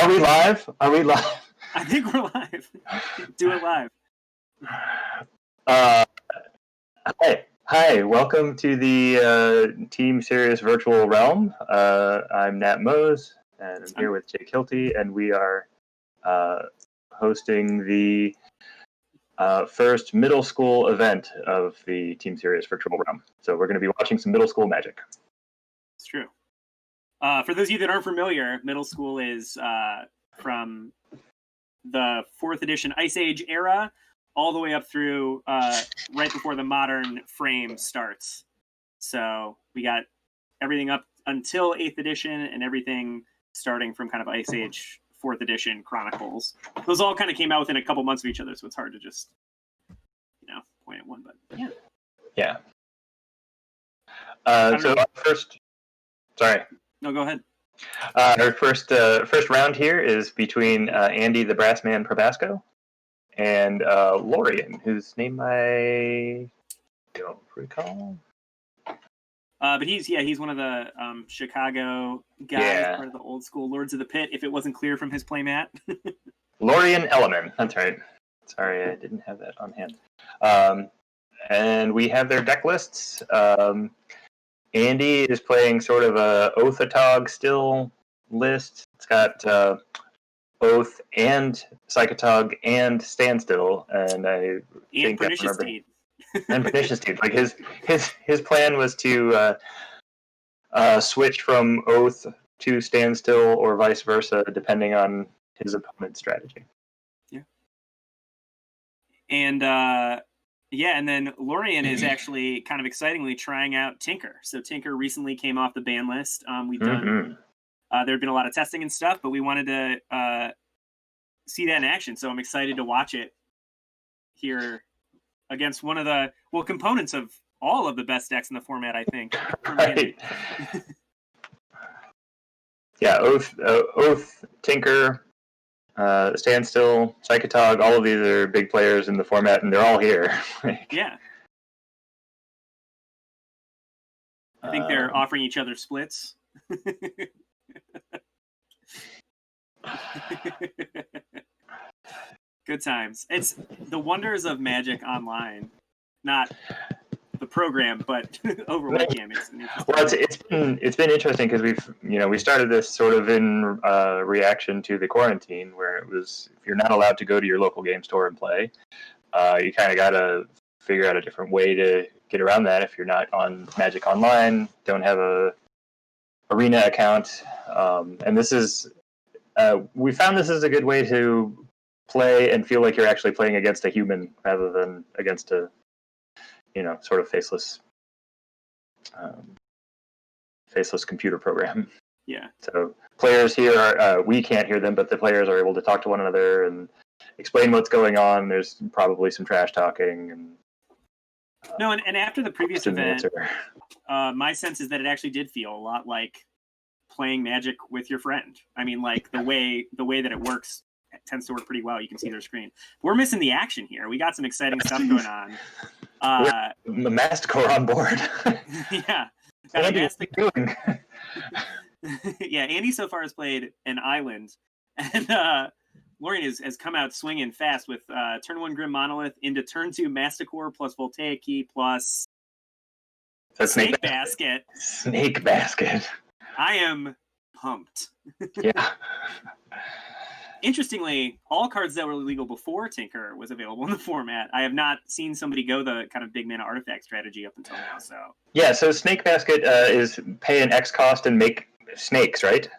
Are we live? Are we live? I think we're live. Do it live. Hi. Welcome to the Team Serious Virtual Realm. I'm Nat Mose, and I'm here with Jake Hilty, and we are hosting the first middle school event of the Team Serious Virtual Realm. So we're going to be watching some middle school Magic. It's true. For those of you that aren't familiar, middle school is from the 4th edition Ice Age era all the way up through right before the modern frame starts. So we got everything up until 8th edition and everything starting from kind of Ice Age 4th edition Chronicles. Those all kind of came out within a couple months of each other, so it's hard to just, point at one, but yeah. Yeah. So first, sorry. No, go ahead. Our first round here is between Andy the Brassman Probasco and Lorian, whose name I don't recall. But he's one of the Chicago guys, part of the old school Lords of the Pit, if it wasn't clear from his playmat. Lorian Elliman, that's right. Sorry, I didn't have that on hand. And we have their deck lists. Andy is playing sort of a Oath-a-Tog still list. It's got Oath and Psychotog and Standstill, and I think Pernicious Deed. And Pernicious Deed. Like his plan was to switch from Oath to Standstill or vice versa, depending on his opponent's strategy. Yeah. And then Lorian is actually kind of excitingly trying out Tinker. So Tinker recently came off the ban list. We've done. There had been a lot of testing and stuff, but we wanted to see that in action. So I'm excited to watch it here against one of the components of all of the best decks in the format, I think. Right. Yeah, Oath, Tinker, Standstill, Psychotog, all of these are big players in the format, and they're all here. Yeah. I think they're offering each other splits. Good times. It's the wonders of Magic Online, not the program, but over webcam. Well, it's been interesting because we started this sort of in reaction to the quarantine, where it was if you're not allowed to go to your local game store and play, you kind of got to figure out a different way to get around that. If you're not on Magic Online, don't have a Arena account, and this is we found this is a good way to play and feel like you're actually playing against a human rather than against a sort of faceless computer program. Yeah. So players here are we can't hear them, but the players are able to talk to one another and explain what's going on. There's probably some trash talking and and after the previous event, my sense is that it actually did feel a lot like playing Magic with your friend. I mean, like the way that it works tends to work pretty well. You can see their screen. We're missing the action here. We got some exciting stuff going on. The Masticore on board. Yeah. Andy, what's he doing? Yeah, Andy so far has played an island, and Lorian has come out swinging fast with turn 1 Grim Monolith into turn 2 Masticore plus Voltaic Key plus Snake Basket. Snake Basket. I am pumped. Yeah. Interestingly, all cards that were legal before Tinker was available in the format. I have not seen somebody go the kind of big mana artifact strategy up until now. So Snake Basket is pay an X cost and make snakes, right?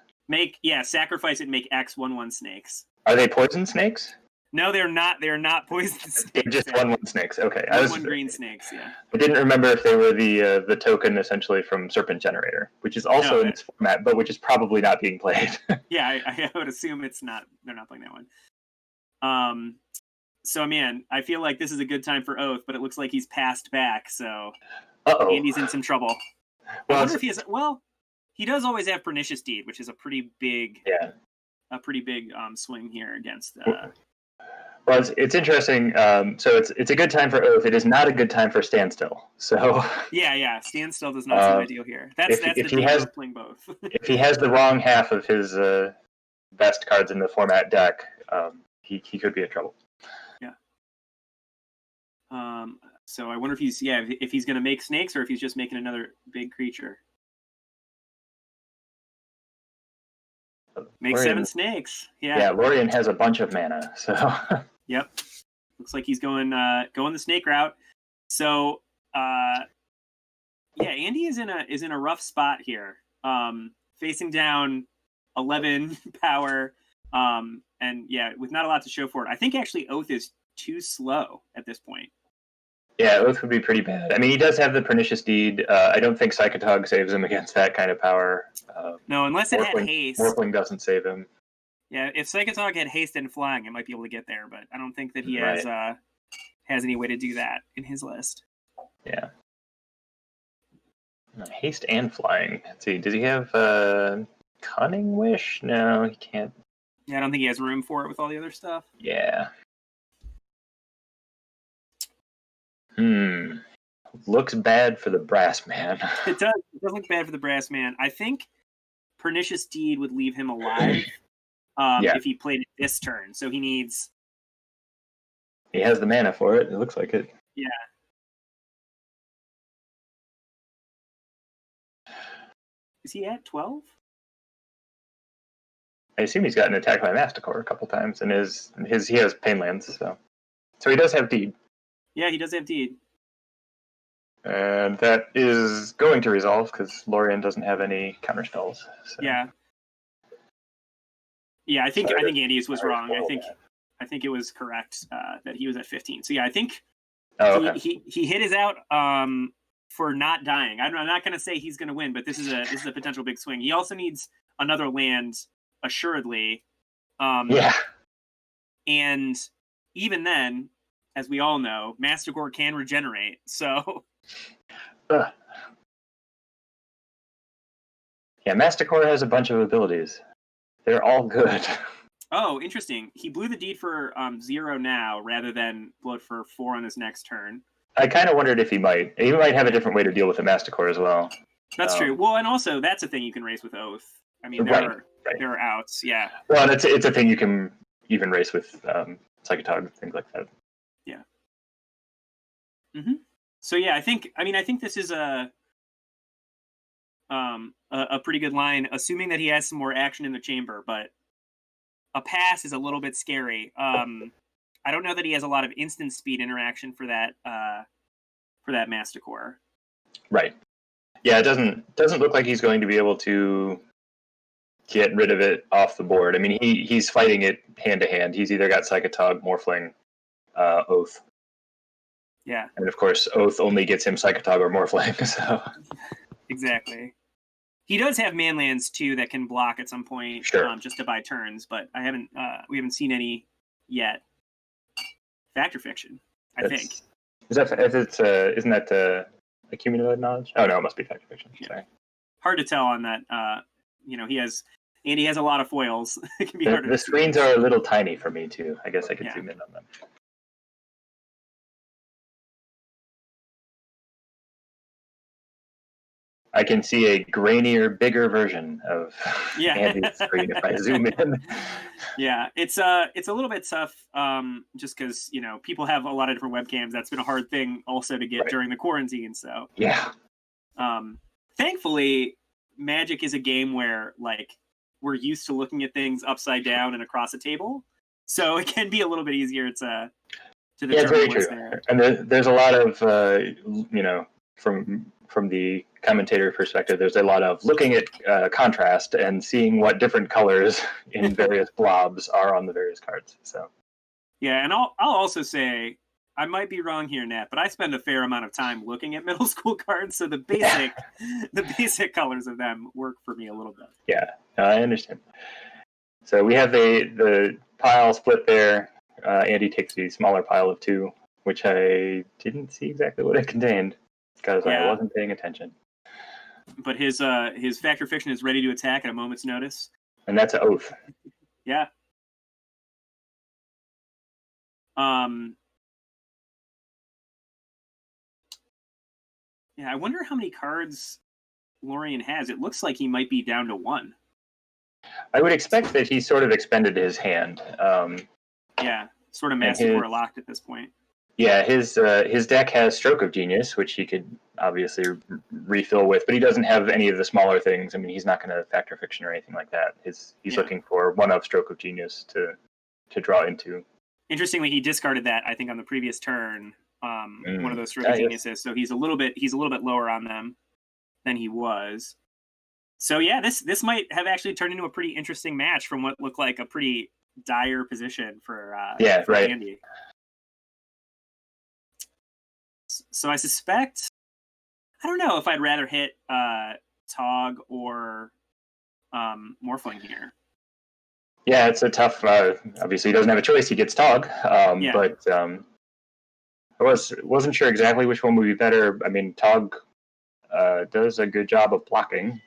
Sacrifice it and make X 1/1 snakes. Are they poison snakes? No, they're not. They're not poison snakes. They're just 1/1 snakes. Okay, 1/1 green snakes. Yeah. I didn't remember if they were the token essentially from Serpent Generator, which is also in this format, but which is probably not being played. Yeah, I would assume it's not. They're not playing that one. So man, I feel like this is a good time for Oath, but it looks like he's passed back. So Andy's in some trouble. I wonder if he has. Well, he does always have Pernicious Deed, which is a pretty big. Yeah. A pretty big swing here against. Well, it's interesting. So it's a good time for Oath. It is not a good time for Standstill. So yeah, Standstill does not seem ideal here. That's the deal of playing both. If he has the wrong half of his best cards in the format deck, he could be in trouble. Yeah. So I wonder if he's if he's going to make snakes or if he's just making another big creature. Make Lorien, 7 snakes. Yeah, Lorien has a bunch of mana, so. Yep. Looks like he's going the snake route. So Andy is in a rough spot here. Facing down 11 power, and with not a lot to show for it. I think actually Oath is too slow at this point. Yeah, Oath would be pretty bad. I mean, he does have the Pernicious Deed. I don't think Psychotog saves him against that kind of power. No, unless it had haste. Morphling doesn't save him. Yeah, if Psychotog had haste and flying, it might be able to get there, but I don't think that he has any way to do that in his list. Yeah. Haste and flying. Let's see, does he have Cunning Wish? No, he can't. Yeah, I don't think he has room for it with all the other stuff. Yeah. Looks bad for the Brass Man. It does. It does look bad for the Brass Man. I think Pernicious Deed would leave him alive if he played it this turn. So he needs... He has the mana for it. It looks like it. Yeah. Is he at 12? I assume he's gotten attacked by Masticore a couple times, and he has Painlands, so he does have Deed. Yeah, he does have Deed. And that is going to resolve because Lorien doesn't have any counter spells. So. Yeah. Yeah, I think Andy's was wrong. I think it was correct that he was at 15. So yeah, I think he hit his out for not dying. I'm not going to say he's going to win, but this is a potential big swing. He also needs another land, assuredly. And even then, as we all know, Masticore can regenerate. So. Yeah, Masticore has a bunch of abilities. They're all good. Oh, interesting. He blew the Deed for 0 now rather than blow it for 4 on his next turn. I kind of wondered if he might have a different way to deal with the Masticore as well. That's true. Well, and also that's a thing you can race with Oath. I mean, there are outs. Yeah. Well, it's a thing you can even race with Psychotog, things like that. Yeah. Mm-hmm. So yeah, I think this is a pretty good line, assuming that he has some more action in the chamber. But a pass is a little bit scary. I don't know that he has a lot of instant speed interaction for that Masticore. Right. Yeah, it doesn't look like he's going to be able to get rid of it off the board. I mean, he's fighting it hand to hand. He's either got Psychotog, Morphling, Oath. Yeah. And of course, Oath only gets him Psychotog or Morphling. So. Exactly. He does have manlands too that can block at some point, just to buy turns. But we haven't seen any yet. Fact or fiction? I think. Isn't that accumulated knowledge? Oh no, it must be fact or fiction. Yeah. Sorry. Hard to tell on that. Andy has a lot of foils. It can be harder. The screens are a little tiny for me too. I guess I could zoom in on them. I can see a grainier, bigger version of Andy's screen if I zoom in. Yeah, it's a little bit tough, just because people have a lot of different webcams. That's been a hard thing also to get during the quarantine. So yeah. Thankfully, Magic is a game where we're used to looking at things upside down and across a table, so it can be a little bit easier to determine what's there. And there's a lot of from the commentator perspective, there's a lot of looking at contrast and seeing what different colors in various blobs are on the various cards. So yeah, and I'll also say I might be wrong here, Nat, but I spend a fair amount of time looking at middle school cards, so the basic colors of them work for me a little bit. Yeah, I understand. So we have the pile split there. Andy takes the smaller pile of 2, which I didn't see exactly what it contained because I wasn't paying attention. But his Fact or Fiction is ready to attack at a moment's notice. And that's an Oath. Yeah. Yeah, I wonder how many cards Lorien has. It looks like he might be down to 1. I would expect that he sort of expended his hand. Yeah, sort of Mastercore locked at this point. Yeah, his deck has Stroke of Genius, which he could obviously refill with, but he doesn't have any of the smaller things. I mean, he's not going to Factor Fiction or anything like that. He's looking for one of Stroke of Genius to draw into. Interestingly, he discarded that, I think, on the previous turn. One of those Stroke of Geniuses, so he's a little bit lower on them than he was. So yeah, this might have actually turned into a pretty interesting match from what looked like a pretty dire position for Andy. So I suspect, I don't know if I'd rather hit Tog or Morphling here. Yeah, it's a tough. Obviously, he doesn't have a choice. He gets Tog, but I wasn't sure exactly which one would be better. I mean, Tog does a good job of blocking.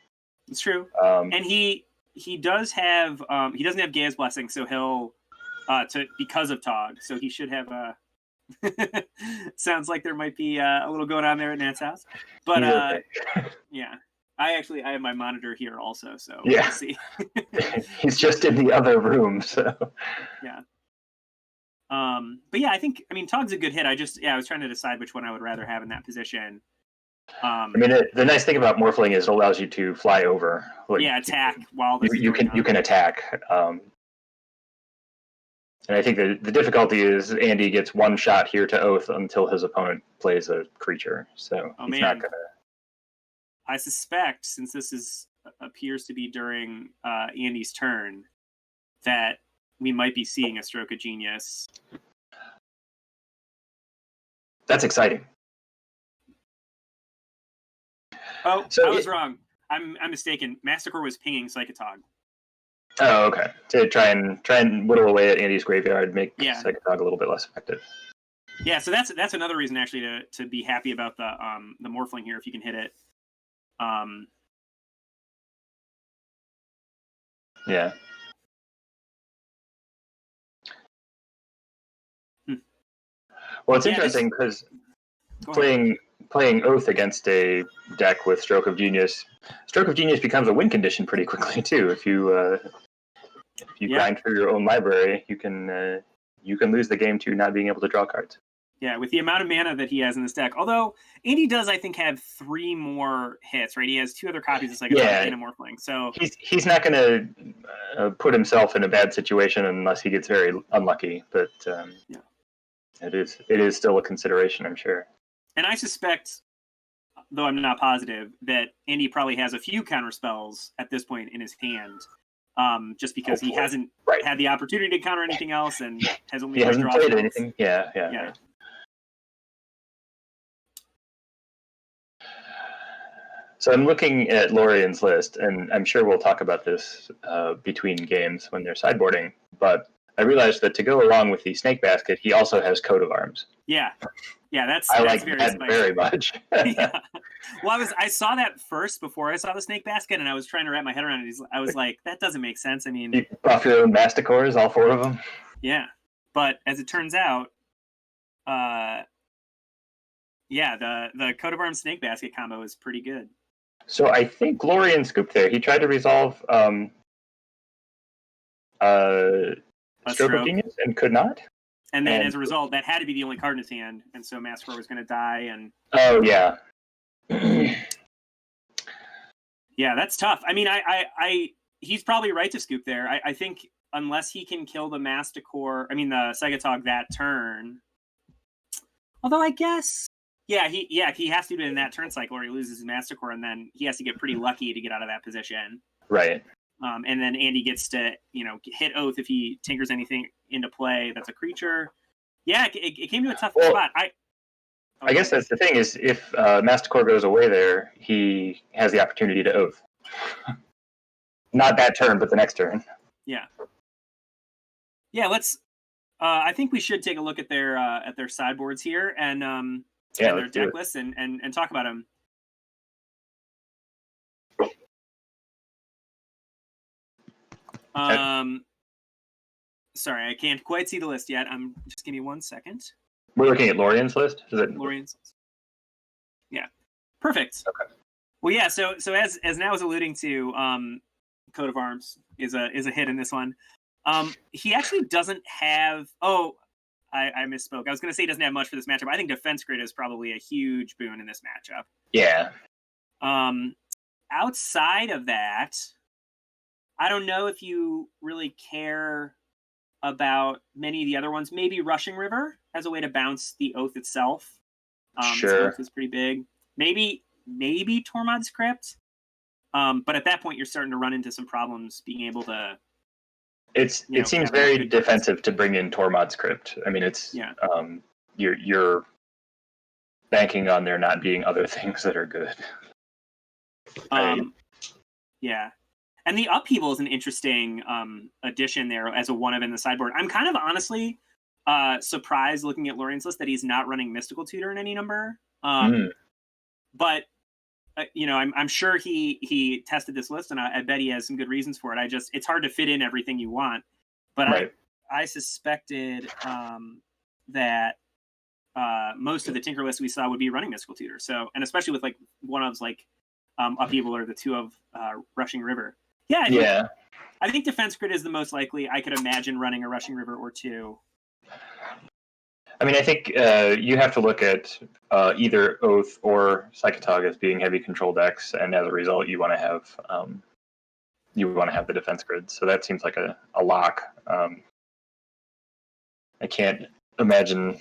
It's true, and he does have he doesn't have Gaia's Blessing, so he'll because of Tog, so he should have a. Sounds like there might be a little going on there at Nat's house, but yeah, I have my monitor here also, so yeah, we'll see. He's just in the other room, so yeah. But yeah, I mean, Tog's a good hit. I was trying to decide which one I would rather have in that position. I mean, the nice thing about Morphling is it allows you to fly over. Attack while this you can attack. And I think the difficulty is Andy gets one shot here to Oath until his opponent plays a creature, so he's not gonna. I suspect, since this appears to be during Andy's turn, that we might be seeing a Stroke of Genius. That's exciting. Oh, so I was wrong. I'm mistaken. Mastercore was pinging Psychotog. Oh, okay. To try and whittle away at Andy's graveyard, make Psychotog a little bit less effective. Yeah, so that's another reason actually to be happy about the Morphling here if you can hit it. Yeah. Well, it's interesting because playing Oath against a deck with Stroke of Genius becomes a win condition pretty quickly too. If you grind through your own library, you can lose the game to not being able to draw cards. Yeah, with the amount of mana that he has in this deck. Although Andy does, I think, have 3 more hits, right? He has 2 other copies of Psychotog and a Morphling. So he's not going to put himself in a bad situation unless he gets very unlucky. But it is still a consideration, I'm sure. And I suspect, though I'm not positive, that Andy probably has a few counter spells at this point in his hand, just because he hasn't had the opportunity to counter anything else and has only hasn't played anything. Yeah. Right. So I'm looking at Lorian's list, and I'm sure we'll talk about this between games when they're sideboarding, but I realized that to go along with the Snake Basket, he also has Coat of Arms. Yeah, that's like very that spicy. very much. Yeah. Well, I saw that first before I saw the Snake Basket, and I was trying to wrap my head around it. I was like, that doesn't make sense. I mean, you buff your own Masticores, all 4 of them. Yeah, but as it turns out, the Coat of Arms Snake Basket combo is pretty good. So I think Lorian scooped there. He tried to resolve Stroke of Genius and could not. And then as a result, that had to be the only card in his hand, and so Mastercore was going to die. And oh yeah, yeah, that's tough. I mean, he's probably right to scoop there. I think unless he can kill the Mastercore, the Psychotog that turn. Although I guess. He has to do it in that turn cycle or he loses his Mastercore, and then he has to get pretty lucky to get out of that position. Right. And then Andy gets to, hit Oath if he tinkers anything into play that's a creature. Yeah, it came to a tough spot. I guess that's the thing is if Mastercore goes away there, he has the opportunity to Oath. Not that turn, but the next turn. Yeah. Yeah, let's. I think we should take a look at their sideboards here and their deck lists and talk about them. Sorry, I can't quite see the list yet. Just give me 1 second. We're looking at Lorian's list. Is it Lorian's list? Yeah, perfect. Okay. Well, yeah. So as now was alluding to, Coat of Arms is a hit in this one. He actually doesn't have. Oh, I misspoke. I was going to say he doesn't have much for this matchup. I think Defense Grid is probably a huge boon in this matchup. Yeah. Outside of that, I don't know if you really care about many of the other ones. Maybe Rushing River as a way to bounce the Oath itself. Sure. Oath is pretty big. Maybe Tormod's Crypt. But at that point, you're starting to run into some problems being able to. It seems very defensive to bring in Tormod's Crypt. I mean, it's you're banking on there not being other things that are good. Yeah. And the Upheaval is an interesting addition there as a one of in the sideboard. I'm kind of honestly surprised looking at Lorian's list that he's not running Mystical Tutor in any number. But I'm sure he tested this list, and I bet he has some good reasons for it. It's hard to fit in everything you want. But I suspected that most of the Tinker list we saw would be running Mystical Tutor. So, and especially with like one of's like Upheaval or the two of Rushing River. Yeah, I think Defense Grid is the most likely. I could imagine running a Rushing River or two. I mean, I think you have to look at either Oath or Psychotog as being heavy control decks, and as a result, you want to have the Defense Grid. So that seems like a lock. I can't imagine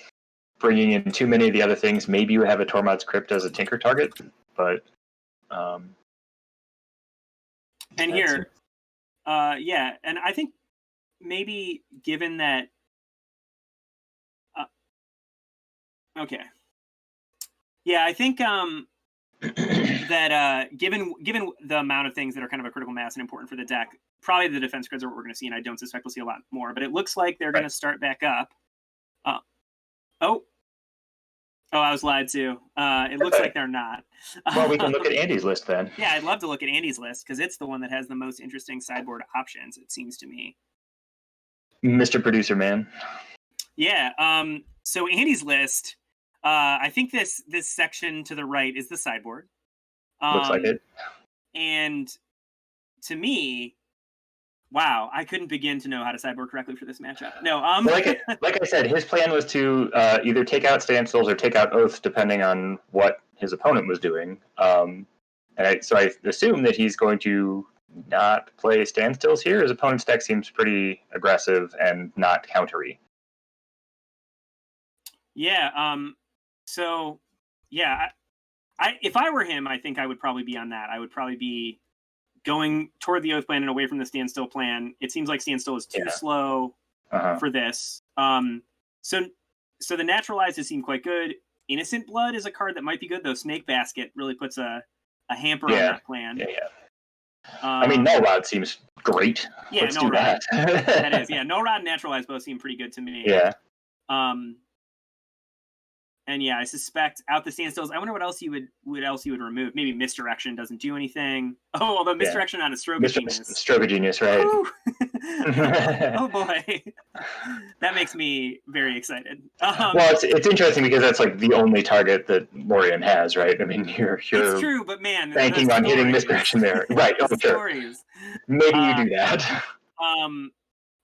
bringing in too many of the other things. Maybe you have a Tormod's Crypt as a Tinker target, but. And here, and I think maybe given that, okay, yeah, I think that given the amount of things that are kind of a critical mass and important for the deck, probably the Defense Grids are what we're going to see, and I don't suspect we'll see a lot more. But it looks like they're going to start back up. I was lied to. It looks like they're not. Well, we can look at Andy's list then. Yeah, I'd love to look at Andy's list because it's the one that has the most interesting sideboard options, it seems to me. Mr. Producer Man. Yeah. So Andy's list, I think this section to the right is the sideboard. Looks like it. And to me, wow, I couldn't begin to know how to sideboard correctly for this matchup. No, like I said, his plan was to either take out standstills or take out Oaths, depending on what his opponent was doing. So I assume that he's going to not play standstills here. His opponent's deck seems pretty aggressive and not countery. Yeah. So yeah, if I were him, I think I would probably be on that. I would probably be going toward the Oath plan and away from the standstill plan. It seems like standstill is too slow for this. So the naturalized seem quite good. Innocent Blood is a card that might be good, though Snake Basket really puts a hamper on that plan. Yeah. I mean, No Rod seems great. Yeah, Let's No do Rod. that. That is, yeah. No Rod and naturalized both seem pretty good to me. Yeah. And yeah, I suspect out the standstills. I wonder what else you would remove. Maybe Misdirection doesn't do anything. Oh, although Misdirection on a Stroke of Genius. Stroke of Genius, right? Oh boy, that makes me very excited. Well, it's interesting because that's like the only target that Lorian has, right? I mean, you're it's true, but man, banking on hitting Misdirection there, right? Oh, sure. Maybe you do that.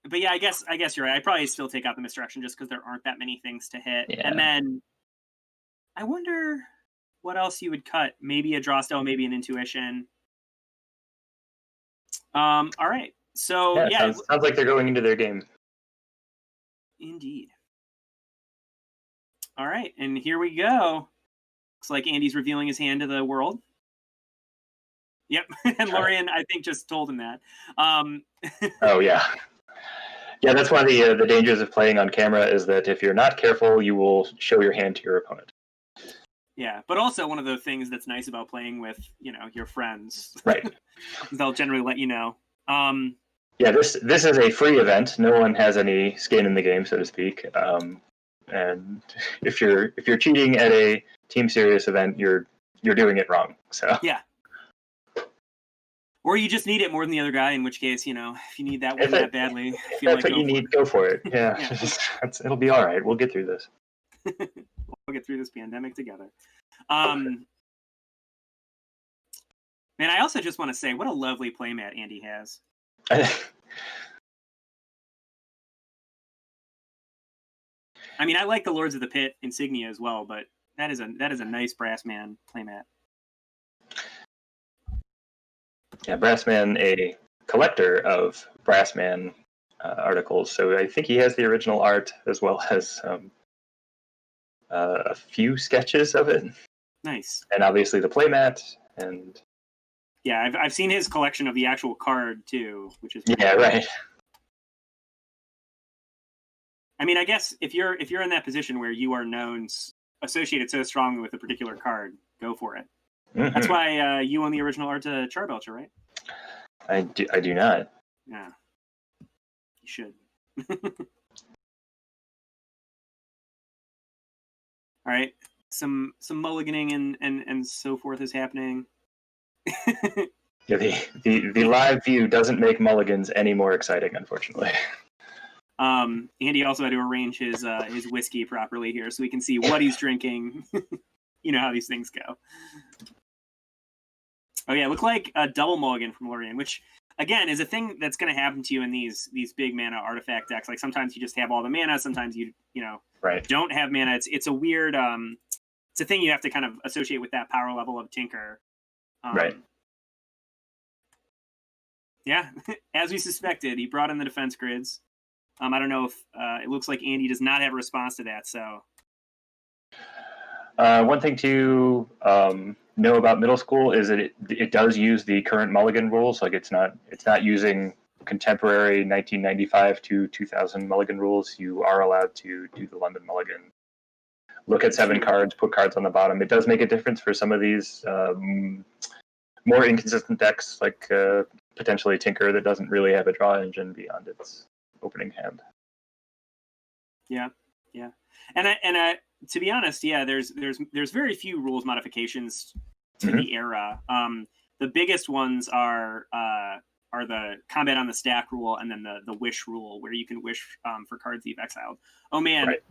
But yeah, I guess you're right. I'd probably still take out the Misdirection just because there aren't that many things to hit, and then. I wonder what else you would cut. Maybe a Draw Spell, maybe an Intuition. All right. So sounds like they're going into their game. Indeed. All right, and here we go. Looks like Andy's revealing his hand to the world. Yep, and Lorian, I think, just told him that. Oh yeah. Yeah, that's one of the dangers of playing on camera is that if you're not careful, you will show your hand to your opponent. Yeah, but also one of the things that's nice about playing with, your friends. Right. They'll generally let you know. Yeah, this is a free event. No one has any skin in the game, so to speak. And if you're cheating at a Team Serious event, you're doing it wrong. So yeah. Or you just need it more than the other guy, in which case, if you need that one that badly, if that's what you need, go for it. Yeah, it'll be all right. We'll get through this. We'll get through this pandemic together. Man, I also just want to say what a lovely playmat Andy has. I mean, I like the Lords of the Pit insignia as well, but that is a nice Brassman playmat. Yeah, Brassman, a collector of Brassman articles, so I think he has the original art as well as a few sketches of it. Nice. And obviously the playmat, and yeah, I've seen his collection of the actual card too, which is yeah, cool. Right. I mean, I guess if you're in that position where you are known, associated so strongly with a particular card, go for it. Mm-hmm. That's why you own the original art to Charbelcher, right? I do not. Yeah, you should. All right, some mulliganing and so forth is happening. Yeah, the live view doesn't make mulligans any more exciting, unfortunately. Andy also had to arrange his whiskey properly here so we can see what he's drinking. You know how these things go. Oh yeah, it looked like a double mulligan from Lorien, which again is a thing that's going to happen to you in these big mana artifact decks. Like sometimes you just have all the mana, sometimes you right. don't have mana. It's a weird it's a thing you have to kind of associate with that power level of Tinker. Right. Yeah, as we suspected, he brought in the defense grids. I don't know if it looks like Andy does not have a response to that. So one thing to know about middle school is that it does use the current mulligan rules. Like it's not using contemporary 1995 to 2000 mulligan rules. You are allowed to do the London mulligan. Look at 7 cards, put cards on the bottom. It does make a difference for some of these more inconsistent decks, like potentially Tinker, that doesn't really have a draw engine beyond its opening hand. Yeah. And I to be honest, yeah, there's very few rules modifications to the era. The biggest ones are the combat on the stack rule, and then the wish rule, where you can wish for cards you've exiled. Oh man, right.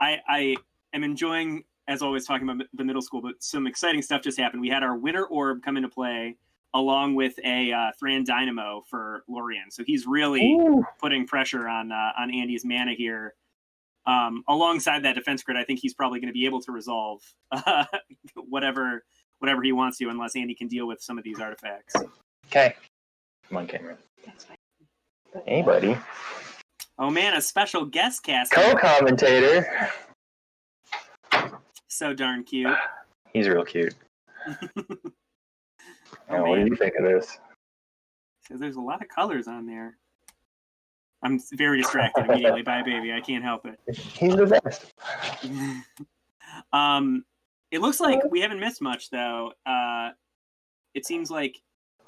I am enjoying, as always, talking about the middle school, but some exciting stuff just happened. We had our Winter Orb come into play, along with a Thran Dynamo for Lorien. So he's really putting pressure on Andy's mana here. Alongside that defense grid, I think he's probably going to be able to resolve whatever he wants to, unless Andy can deal with some of these artifacts. Okay. Come on, Cameron. That's fine. Hey, buddy. Oh, man, a special guest cast. Co-commentator. So darn cute. He's real cute. What do you think of this? Because there's a lot of colors on there. I'm very distracted immediately by a baby. I can't help it. He's the best. It looks like we haven't missed much, though. It seems like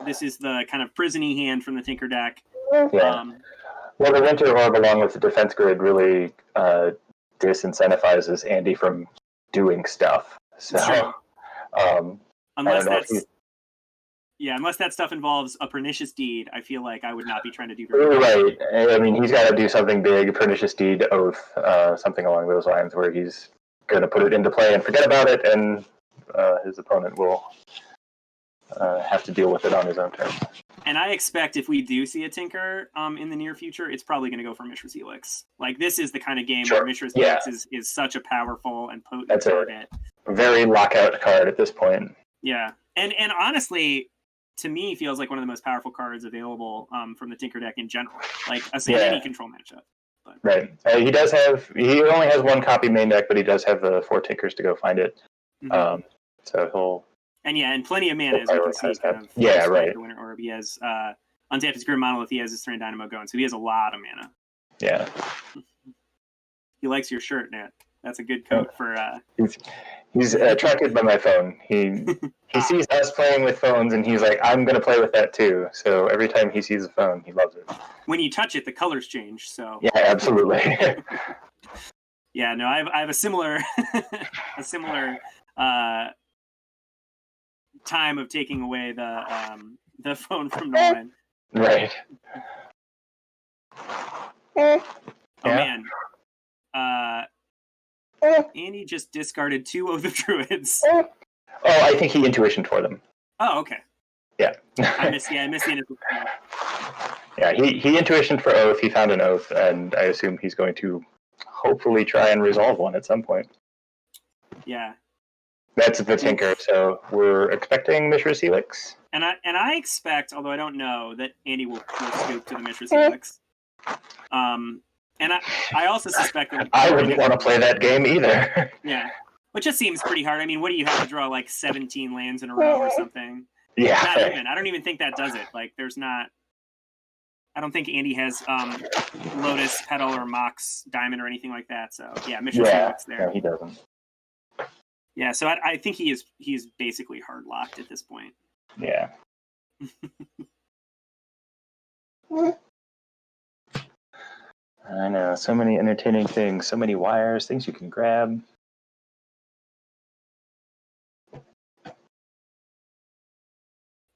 this is the kind of prison-y hand from the Tinker deck. Yeah. Well, the Winter Orb, along with the defense grid, really disincentivizes Andy from doing stuff. So, unless that stuff involves a Pernicious Deed, I feel like I would not be trying to do very well. Right. I mean, he's got to do something big, Pernicious Deed, Oath, something along those lines, where he's going to put it into play and forget about it, and his opponent will have to deal with it on his own terms. And I expect if we do see a Tinker in the near future, it's probably going to go for Mishra's Helix. Like, this is the kind of game where Mishra's Helix is such a powerful and potent target. A very lockout card at this point. Yeah. And honestly, to me, feels like one of the most powerful cards available from the Tinker deck in general. Like, any control matchup. But. Right. He only has 1 copy main deck, but he does have the 4 Tinkers to go find it. Mm-hmm. So he'll... And plenty of mana, as we can see. Right. The Winter Orb. He has untapped his Grim Monolith. He has his Thran Dynamo going, so he has a lot of mana. Yeah. He likes your shirt, Nat. That's a good coat for. He's attracted by my phone. He sees us playing with phones, and he's like, "I'm going to play with that too." So every time he sees a phone, he loves it. When you touch it, the colors change. So. Yeah, absolutely. Yeah, no, I have a similar time of taking away the phone from Nolan. Right. Oh man. Andy just discarded 2 of the Druids. Oh, I think he intuitioned for them. Oh, okay. Yeah. I missed the initial. Yeah, he intuitioned for Oath. He found an Oath, and I assume he's going to hopefully try and resolve one at some point. Yeah. That's the Tinker, so we're expecting Mishra's Helix. And I expect, although I don't know, that Andy will scoop to the Mishra's Helix. And I also suspect that I wouldn't want to play that game either. Yeah. Which just seems pretty hard. I mean, what do you have to draw, like 17 lands in a row or something? Yeah. Not even. I don't even think that does it. Like, there's not... I don't think Andy has Lotus, Petal, or Mox Diamond or anything like that. So, yeah, Mishra's Helix there. No, he doesn't. Yeah, so I think he's basically hard locked at this point. Yeah. I know, so many entertaining things, so many wires, things you can grab.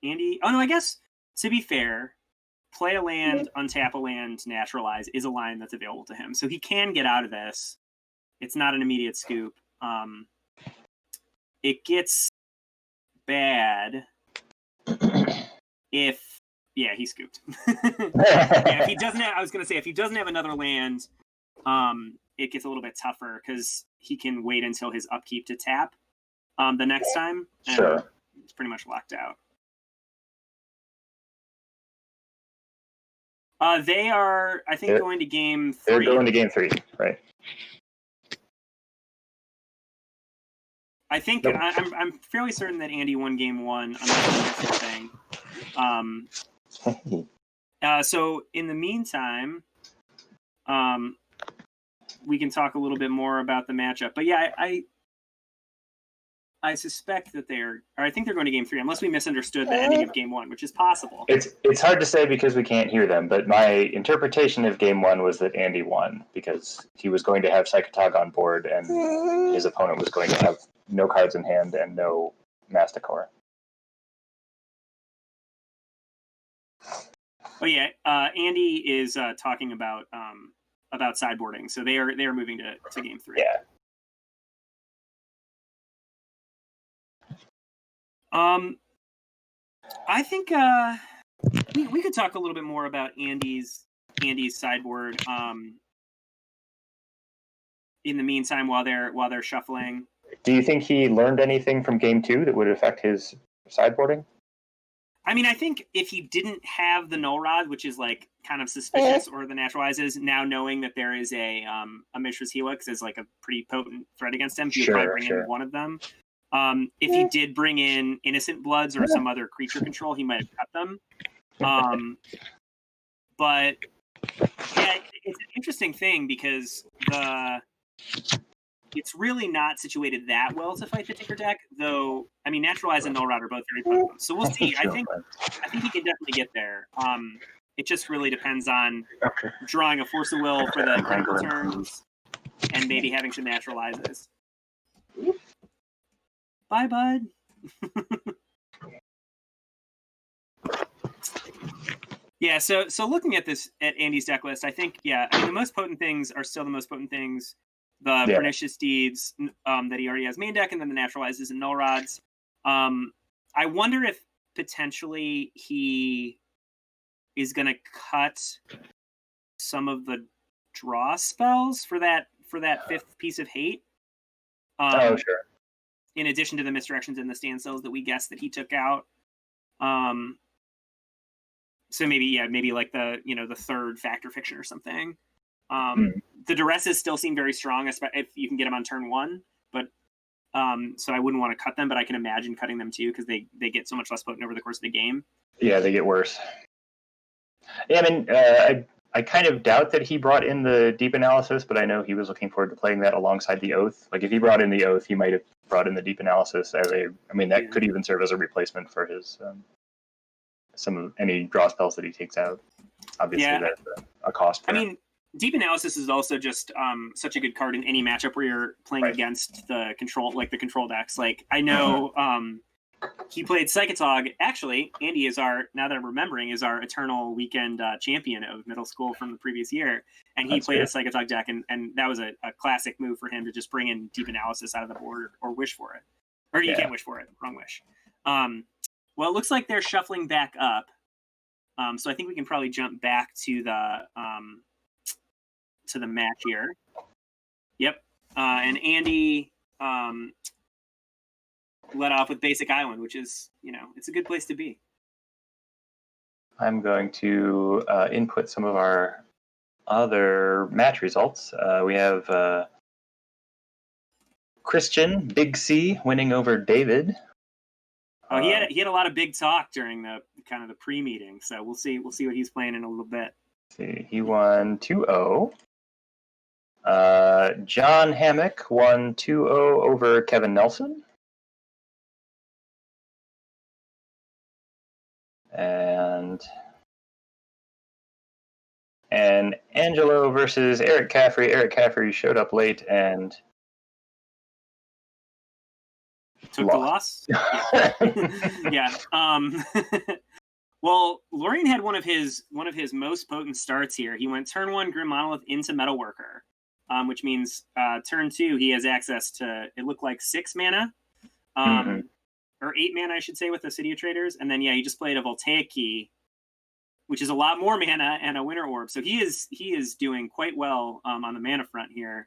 Andy, oh no, I guess to be fair, play a land, untap a land, naturalize is a line that's available to him, so he can get out of this. It's not an immediate scoop. It gets bad if he scooped. If he doesn't have, I was gonna say if he doesn't have another land, it gets a little bit tougher because he can wait until his upkeep to tap the next time. And Sure. It's pretty much locked out. They are, I think, going to game 3. They're going to game 3, right? I think I'm fairly certain that Andy won game 1 on the thing. So in the meantime, we can talk a little bit more about the matchup. But yeah, I suspect that I think they're going to game 3, unless we misunderstood the ending of game 1, which is possible. It's hard to say because we can't hear them, but my interpretation of game 1 was that Andy won because he was going to have Psychotog on board and his opponent was going to have no cards in hand and no Masticore. Oh yeah, Andy is talking about sideboarding, so they are moving to game 3. Yeah. I think we could talk a little bit more about Andy's sideboard. In the meantime, while they're shuffling. Do you think he learned anything from game 2 that would affect his sideboarding? I mean, I think if he didn't have the Null Rod, which is like kind of suspicious, or the Naturalizes, now knowing that there is a Mishra's Helix is like a pretty potent threat against him, he would probably bring in one of them. If he did bring in Innocent Bloods or some other creature control, he might have cut them. But yeah, it's an interesting thing because it's really not situated that well to fight the Tinker deck, though. I mean, Naturalize and Null Rod are both very potent, so we'll see. I think he can definitely get there. It just really depends on drawing a Force of Will for the critical turns and maybe having some Naturalizes. Bye, bud. Yeah, so looking at Andy's deck list, I think, the most potent things are still the most potent things. The Pernicious Deeds that he already has main deck, and then the Naturalizes and Null Rods. I wonder if potentially he is going to cut some of the draw spells for that 5th piece of hate. Sure. In addition to the misdirections and the standstills that we guessed that he took out. So maybe like the 3rd Factor Fiction or something. The Duresses still seem very strong, if you can get them on turn 1. But so I wouldn't want to cut them, but I can imagine cutting them too because they get so much less potent over the course of the game. Yeah, they get worse. Yeah, I mean, I kind of doubt that he brought in the Deep Analysis, but I know he was looking forward to playing that alongside the Oath. Like if he brought in the Oath, he might have brought in the Deep Analysis that could even serve as a replacement for his any draw spells that he takes out. Obviously, that's a cost. I mean, Deep Analysis is also just such a good card in any matchup where you're playing against the control decks. Like I know he played Psychotog. Actually, Andy is now that I'm remembering, is our eternal weekend champion of middle school from the previous year. And he played a Psychotog deck, and that was a classic move for him to just bring in Deep Analysis out of the board or wish for it. Or you can't wish for it. Wrong wish. Well, it looks like they're shuffling back up. So I think we can probably jump back to the match here. Yep. And Andy led off with Basic Island, which is, it's a good place to be. I'm going to input some of our other match results. We have Christian, Big C, winning over David. Oh, he had a lot of big talk during the kind of the pre-meeting, so we'll see what he's playing in a little bit. See, he won 2-0. John Hammock won 2-0 over Kevin Nelson. And Angelo versus Eric Caffrey. Eric Caffrey showed up late and took the loss. Yeah. Well, Lorien had one of his most potent starts here. He went turn 1 Grim Monolith into Metalworker, which means turn 2 he has access to, it looked like 6 mana, or 8 mana, I should say, with the City of Traders, and then he just played a Voltaic Key, which is a lot more mana, and a Winter Orb. So he is doing quite well on the mana front here.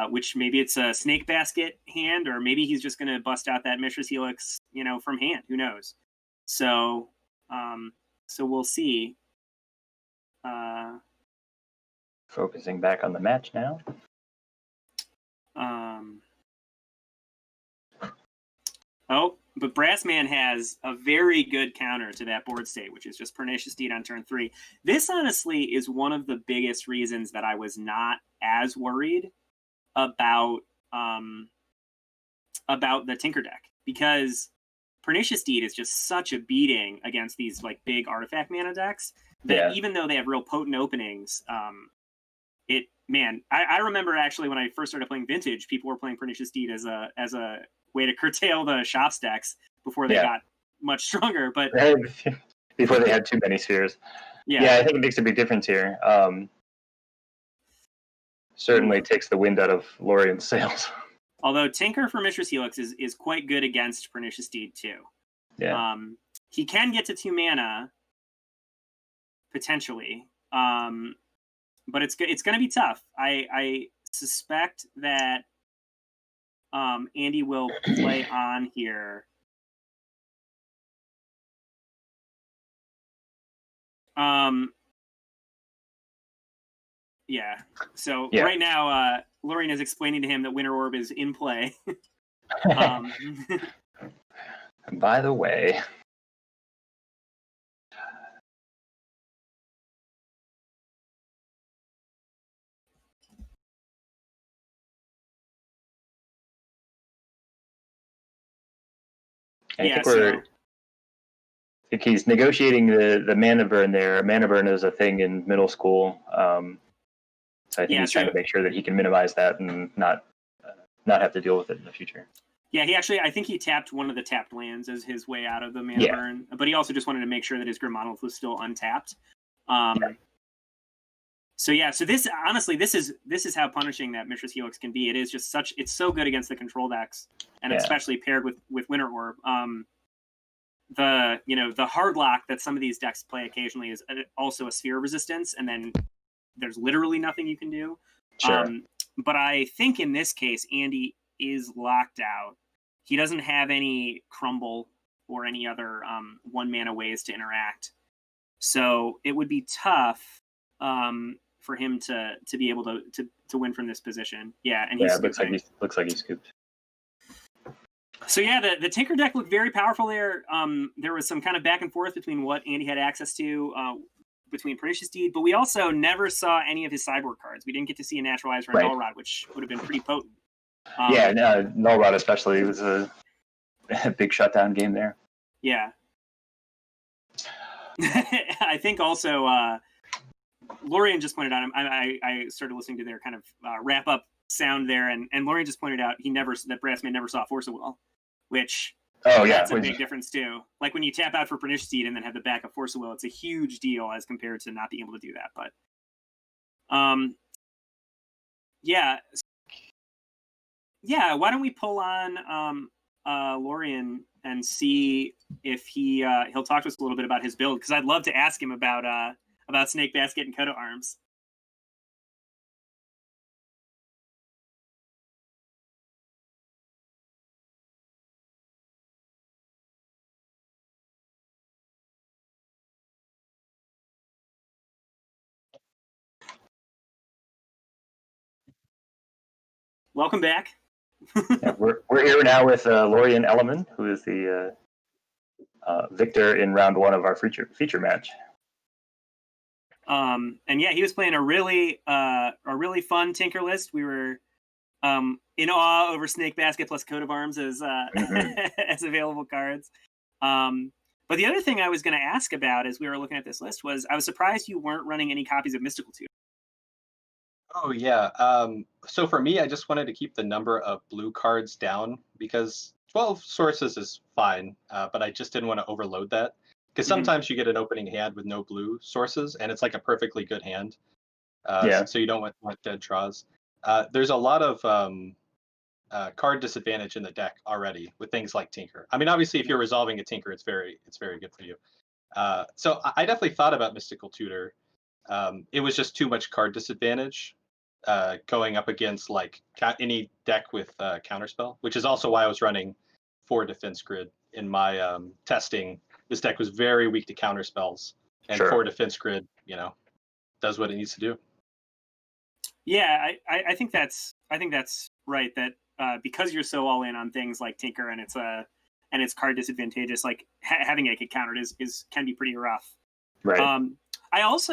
Which maybe it's a Snake Basket hand, or maybe he's just going to bust out that Mishra's Helix, from hand. Who knows? So, so we'll see. Focusing back on the match now. Oh, but Brassman has a very good counter to that board state, which is just Pernicious Deed on turn 3. This honestly is one of the biggest reasons that I was not as worried about the Tinker deck, because Pernicious Deed is just such a beating against these like big artifact mana decks that even though they have real potent openings, I remember actually when I first started playing Vintage, people were playing Pernicious Deed as a way to curtail the Shops decks before they got much stronger. But before they had too many spheres. Yeah, I think it makes a big difference here. Certainly takes the wind out of Lorien's sails. Although Tinker for Mishra's Helix is quite good against Pernicious Deed too. Yeah. He can get to 2 mana potentially, but it's going to be tough. I suspect that Andy will play on here. Yeah. So right now, Lorien is explaining to him that Winter Orb is in play. By the way, I think he's negotiating the mana burn there. Mana burn is a thing in middle school. So I think he's trying to make sure that he can minimize that and not have to deal with it in the future. Yeah, I think he tapped one of the tapped lands as his way out of the mana burn, but he also just wanted to make sure that his Grim Monolith was still untapped. So this honestly, this is how punishing that Mishra's Helix can be. It is just it's so good against the control decks, and especially paired with Winter Orb. The hard lock that some of these decks play occasionally is also a sphere resistance, and then there's literally nothing you can do. Sure. But I think in this case, Andy is locked out. He doesn't have any crumble or any other 1 mana ways to interact. So it would be tough for him to be able to win from this position. Yeah, and it looks like he scooped. So the Tinker deck looked very powerful there. There was some kind of back and forth between what Andy had access to between Pernicious Deed, but we also never saw any of his sideboard cards. We didn't get to see a Naturalizer and Null Rod, which would have been pretty potent. Null Rod especially was a big shutdown game there. Yeah. I think also Lorien just pointed out, I started listening to their kind of wrap up sound there, and Lorien just pointed out that Brassman never saw Force of Will, which that's a big difference too. Like when you tap out for Pernicious Deed and then have the backup Force of Will, it's a huge deal as compared to not being able to do that. But why don't we pull on Lorien and see if he'll talk to us a little bit about his build, because I'd love to ask him about Snake Basket and Coat of Arms. Welcome back. Yeah, we're here now with Lorian Elliman, who is the victor in round 1 of our feature match. And yeah, he was playing a really fun Tinker list. We were in awe over Snake Basket plus Coat of Arms as as available cards. But the other thing I was going to ask about as we were looking at this list was I was surprised you weren't running any copies of Mystical Tutor. Oh, yeah. So for me, I just wanted to keep the number of blue cards down because 12 sources is fine, but I just didn't want to overload that. Because sometimes you get an opening hand with no blue sources, and it's like a perfectly good hand. So you don't want dead draws. There's a lot of card disadvantage in the deck already with things like Tinker. I mean, obviously, if you're resolving a Tinker, it's very good for you. So I definitely thought about Mystical Tutor. It was just too much card disadvantage going up against like any deck with Counterspell, which is also why I was running 4 Defense Grid in my testing. This deck was very weak to Counterspells, and 4 Defense Grid, does what it needs to do. Yeah, I think that's right. That because you're so all in on things like Tinker and it's card disadvantageous, like having it get countered can be pretty rough. Right. I was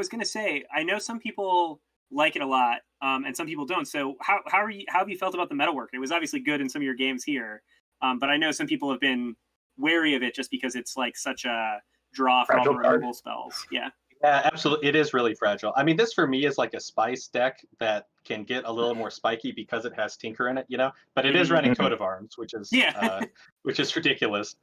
going to say, I know some people like it a lot, and some people don't. So how have you felt about the meta work? It was obviously good in some of your games here, but I know some people have been wary of it just because it's like such a draw for all the removal spells. Yeah. Yeah, absolutely. It is really fragile. I mean, this for me is like a spice deck that can get a little more spiky because it has Tinker in it, But it is running Coat of Arms, which is ridiculous.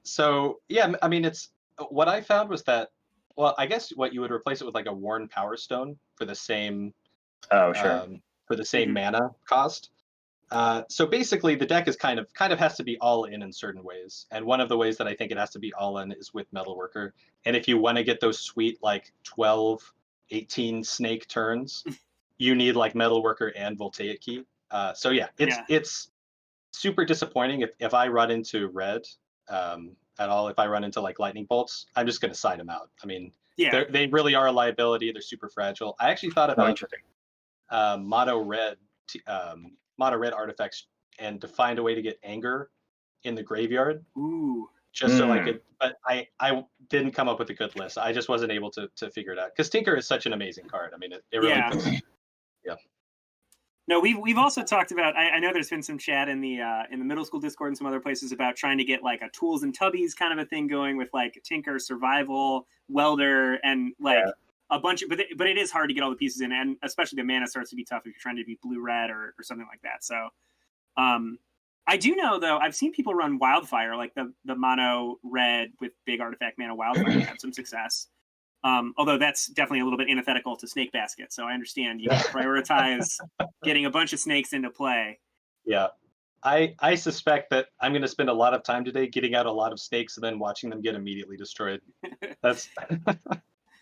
So yeah, I mean, it's what I found was that. Well, I guess what you would replace it with like a Worn Power Stone for the same. For the same mana cost. So basically, the deck is kind of has to be all in certain ways, and one of the ways that I think it has to be all in is with Metalworker. And if you want to get those sweet like 12, 18 snake turns, you need like Metalworker and Voltaic Key. So yeah, it's super disappointing if I run into red at all. If I run into like lightning bolts, I'm just going to side them out. I mean, they really are a liability. They're super fragile. I actually thought about mono red artifacts and to find a way to get Anger in the graveyard. Ooh. Just so I could, but I didn't come up with a good list. I just wasn't able to figure it out because Tinker is such an amazing card. I mean, it really puts, yeah. No, we've also talked about. I know there's been some chat in the middle school Discord and some other places about trying to get like a tools and tubbies kind of a thing going with like Tinker, Survival, Welder, and like a bunch of. But it is hard to get all the pieces in, and especially the mana starts to be tough if you're trying to be blue red or something like that. So, I do know though I've seen people run Wildfire, like the mono red with big artifact mana Wildfire and had some success. Although that's definitely a little bit antithetical to Snake Basket, so I understand you prioritize getting a bunch of snakes into play. Yeah, I suspect that I'm going to spend a lot of time today getting out a lot of snakes and then watching them get immediately destroyed. That's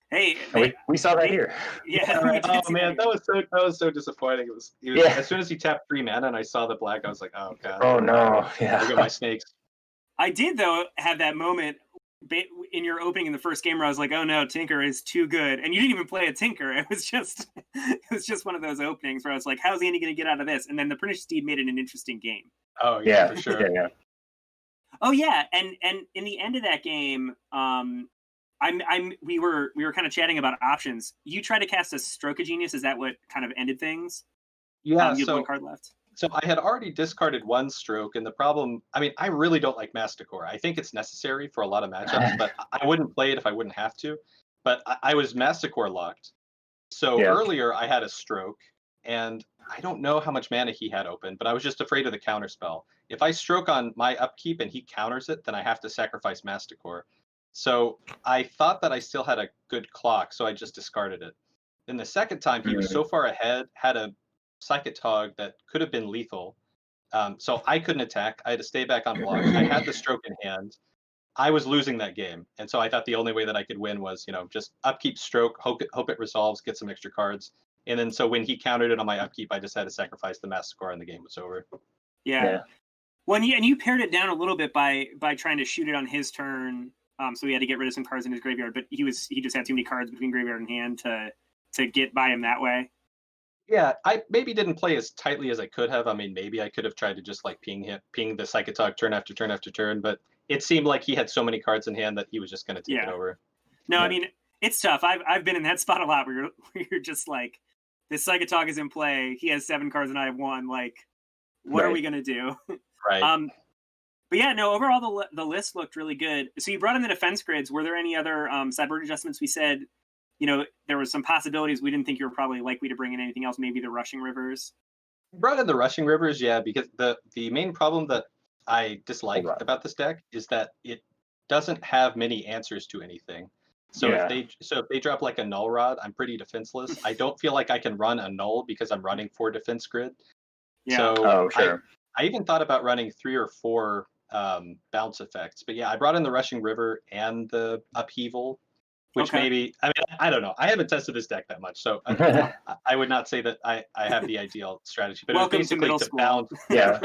hey, we saw that here. Yeah. Oh man, that was so disappointing. It was as soon as he tapped 3 mana and I saw the black, I was like, oh god. Oh no, yeah. I got my snakes. I did though have that moment in your opening in the first game where I was like, oh no, Tinker is too good, and you didn't even play a Tinker. It was just one of those openings where I was like, how's Andy going to get out of this? And then the Pernicious Steed made it an interesting game. Oh yeah, for sure. Yeah. Oh yeah, and in the end of that game, we were kind of chatting about options. You tried to cast a Stroke of Genius. Is that what kind of ended things? Yeah. You had 1 card left. So I had already discarded 1 Stroke, and the problem, I mean, I really don't like Masticore. I think it's necessary for a lot of matchups, but I wouldn't play it if I wouldn't have to. But I was Masticore locked. So earlier I had a Stroke, and I don't know how much mana he had open, but I was just afraid of the counterspell. If I Stroke on my upkeep and he counters it, then I have to sacrifice Masticore. So I thought that I still had a good clock, so I just discarded it. Then the second time he was so far ahead, had a Psychic Tog that could have been lethal. So I couldn't attack. I had to stay back on blocks. I had the stroke in hand. I was losing that game, and so I thought the only way that I could win was, just upkeep stroke, hope it resolves, get some extra cards, and then so when he countered it on my upkeep, I just had to sacrifice the mass score, and the game was over. Yeah. Well, and you pared it down a little bit by trying to shoot it on his turn, so he had to get rid of some cards in his graveyard, but he just had too many cards between graveyard and hand to get by him that way. Yeah, I maybe didn't play as tightly as I could have. I mean, maybe I could have tried to just like ping the Psychotog turn after turn after turn, but it seemed like he had so many cards in hand that he was just going to take it over. No, I mean, it's tough. I've been in that spot a lot where you're just like, this Psychotog is in play. He has 7 cards and I have 1. Like, what are we going to do? Right. But yeah, no, overall the list looked really good. So you brought in the defense grids. Were there any other sideboard adjustments? We said, there was some possibilities. We didn't think you were probably likely to bring in anything else, maybe the rushing rivers. Brought in the rushing rivers, yeah, because the main problem that I dislike about this deck is that it doesn't have many answers to anything. So if they drop like a null rod, I'm pretty defenseless. I don't feel like I can run a null because I'm running 4 defense grid. Yeah. So I even thought about running 3 or 4 bounce effects, but yeah, I brought in the rushing river and the upheaval, which maybe, I mean, I don't know. I haven't tested this deck that much, so I would not say that I have the ideal strategy. But welcome it was basically to middle school. Bounce. Yeah.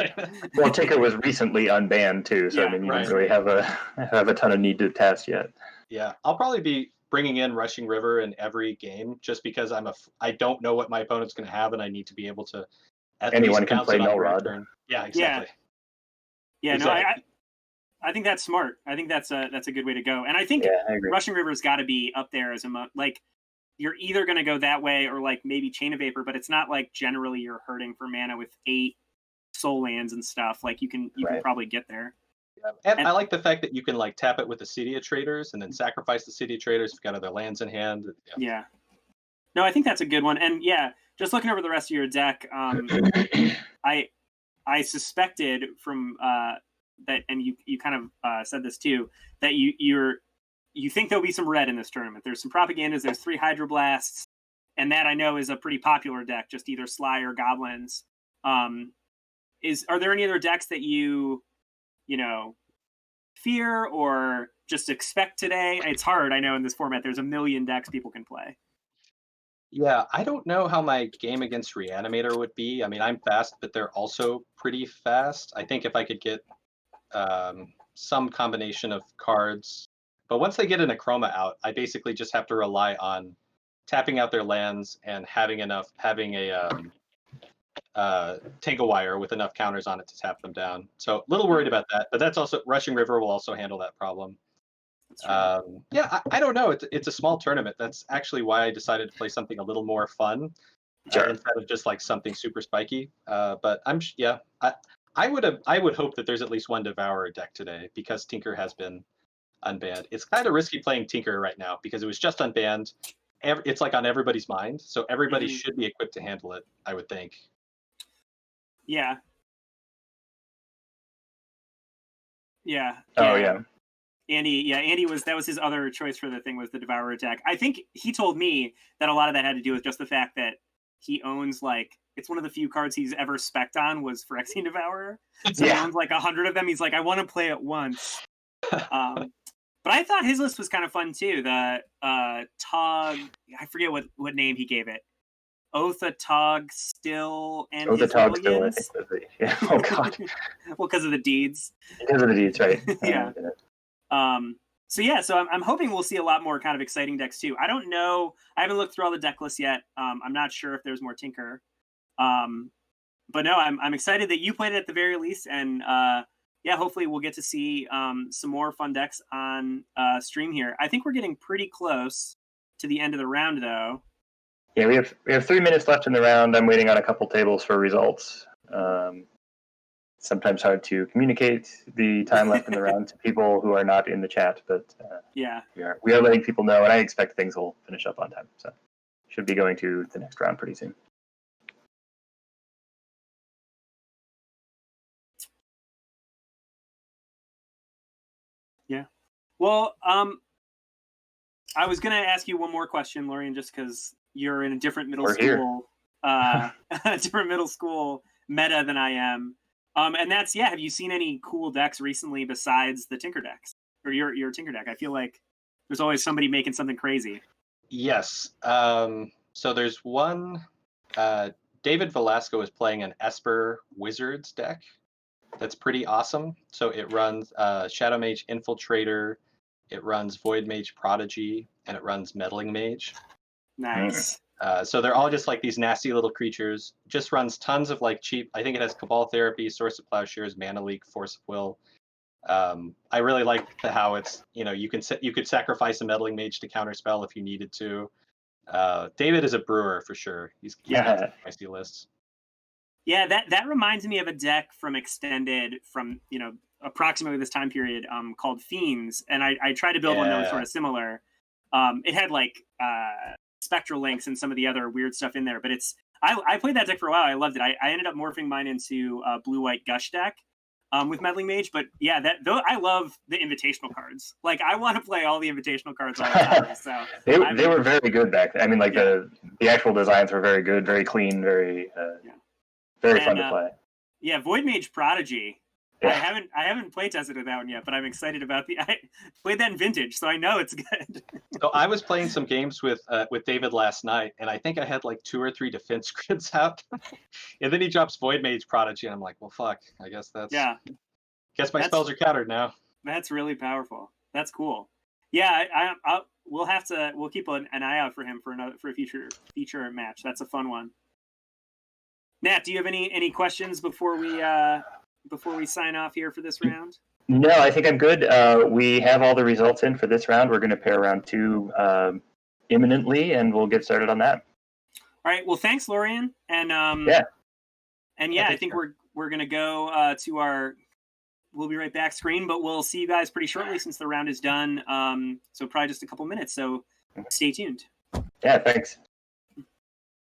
Well, Tinker was recently unbanned too, so I mean, you don't really have a ton of need to test yet. Yeah, I'll probably be bringing in rushing river in every game just because I don't know what my opponent's going to have, and I need to be able to. Anyone can play null rod. Yeah, exactly. Yeah, exactly. No, I think that's smart. I think that's a good way to go. And I think rushing river's got to be up there as like you're either going to go that way or like maybe Chain of Vapor, but it's not like generally you're hurting for mana with 8 soul lands and stuff. Like you can probably get there. Yeah. And I like the fact that you can like tap it with the City of Traders and then sacrifice the City of Traders if you've got other lands in hand. Yeah. No, I think that's a good one. And yeah, just looking over the rest of your deck, I suspected from that, and you kind of said this too, that you think there'll be some red in this tournament. There's some propagandas. There's 3 Hydroblasts, and that I know is a pretty popular deck. Just either Sly or Goblins. Are there any other decks that you fear or just expect today? It's hard. I know in this format there's a million decks people can play. Yeah, I don't know how my game against Reanimator would be. I mean, I'm fast, but they're also pretty fast. I think if I could get some combination of cards. But once they get an Acroma out, I basically just have to rely on tapping out their lands and having a Tangle Wire with enough counters on it to tap them down. So a little worried about that, but that's also Rushing River will also handle that problem. Yeah, I don't know. It's a small tournament. That's actually why I decided to play something a little more fun instead of just like something super spiky. But I would hope that there's at least one Devourer deck today because Tinker has been unbanned. It's kind of risky playing Tinker right now because it was just unbanned. It's like on everybody's mind, so everybody should be equipped to handle it, I would think. Yeah. Oh yeah. Andy that was his other choice for the thing, was the Devourer attack. I think he told me that a lot of that had to do with just the fact that he owns it's one of the few cards he's ever spec'd on was Phyrexian Devourer. So he owns 100 of them. He's like, I want to play it once. But I thought his list was kind of fun too. The Tog, I forget what name he gave it. Tog Still and his Tog Still, I think was it. Yeah. Oh god. Well, because of the deeds. Because of the deeds, right? Yeah. So I'm hoping we'll see a lot more kind of exciting decks too. I don't know. I haven't looked through all the deck lists yet. I'm not sure if there's more Tinker. But no, I'm excited that you played it at the very least, and hopefully we'll get to see some more fun decks on stream here. I think we're getting pretty close to the end of the round, though. Yeah, we have 3 minutes left in the round. I'm waiting on a couple tables for results. Sometimes hard to communicate the time left in the round to people who are not in the chat, but we are letting people know, and I expect things will finish up on time. So should be going to the next round pretty soon. Yeah. Well, I was going to ask you one more question, Lorian, just because you're in a different middle school meta than I am. And that's have you seen any cool decks recently besides the Tinker decks or your Tinker deck? I feel like there's always somebody making something crazy. Yes. So there's one. David Velasco is playing an Esper Wizards deck that's pretty awesome. So it runs Shadow Mage Infiltrator, it runs Void Mage Prodigy, and it runs Meddling Mage. Nice. So they're all just like these nasty little creatures. Just runs tons of like cheap. I think it has Cabal Therapy, Source of Plowshares, Mana Leak, Force of Will. I really like how it's you could sacrifice a Meddling Mage to counterspell if you needed to. David is a brewer for sure. He's got some spicy lists. Yeah, that reminds me of a deck from Extended from approximately this time period called Fiends, and I tried to build one that was sort of similar. It had like Spectral Links and some of the other weird stuff in there, but I played that deck for a while. I loved it. I ended up morphing mine into a blue-white Gush deck with Meddling Mage, but yeah, I love the invitational cards. Like I want to play all the invitational cards all the time. So they were very good back then. I mean, like the actual designs were very good, very clean, very fun to play. Yeah, Void Mage Prodigy. Yeah. I haven't play tested that one yet, but I'm excited about I played that in Vintage, so I know it's good. So I was playing some games with David last night, and I think I had like 2 or 3 defense grids out, and then he drops Void Mage Prodigy, and I'm like, well, fuck. I guess that's Guess my spells are countered now. That's really powerful. That's cool. Yeah, we'll keep an eye out for him for a future match. That's a fun one. Nat, do you have any questions before we sign off here for this round? No, I think I'm good. We have all the results in for this round. We're going to pair round 2 imminently, and we'll get started on that. All right. Well, thanks, Lorian. And I think we're going to go to our we'll be right back screen, but we'll see you guys pretty shortly since the round is done. So probably just a couple minutes. So stay tuned. Yeah, thanks.